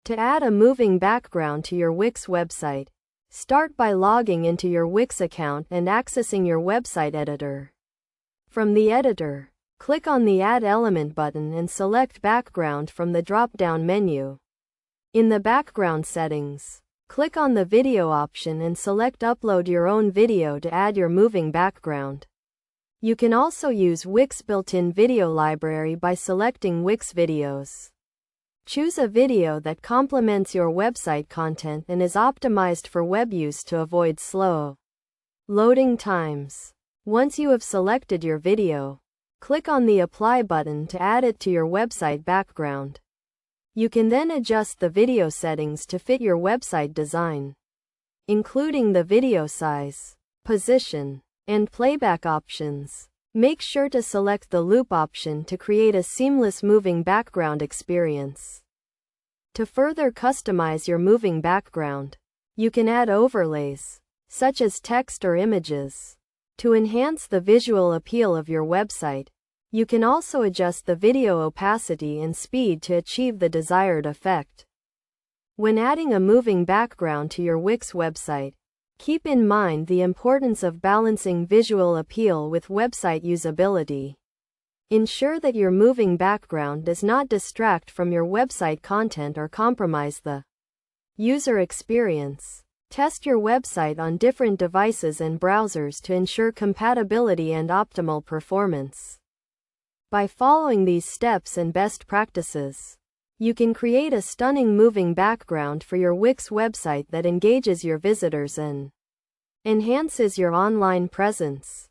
To add a moving background to your Wix website, start by logging into your Wix account and accessing your website editor. From the editor, click on the Add Element button and select Background from the drop-down menu. In the background settings, click on the video option and select Upload your own video to add your moving background. You can also use Wix built-in video library by selecting Wix Videos. Choose a video that complements your website content and is optimized for web use to avoid slow loading times. Once you have selected your video, click on the Apply button to add it to your website background. You can then adjust the video settings to fit your website design, including the video size, position, and playback options. Make sure to select the loop option to create a seamless moving background experience. To further customize your moving background, you can add overlays, such as text or images. To enhance the visual appeal of your website, you can also adjust the video opacity and speed to achieve the desired effect. When adding a moving background to your Wix website, keep in mind the importance of balancing visual appeal with website usability. Ensure that your moving background does not distract from your website content or compromise the user experience. Test your website on different devices and browsers to ensure compatibility and optimal performance. By following these steps and best practices, you can create a stunning moving background for your Wix website that engages your visitors and enhances your online presence.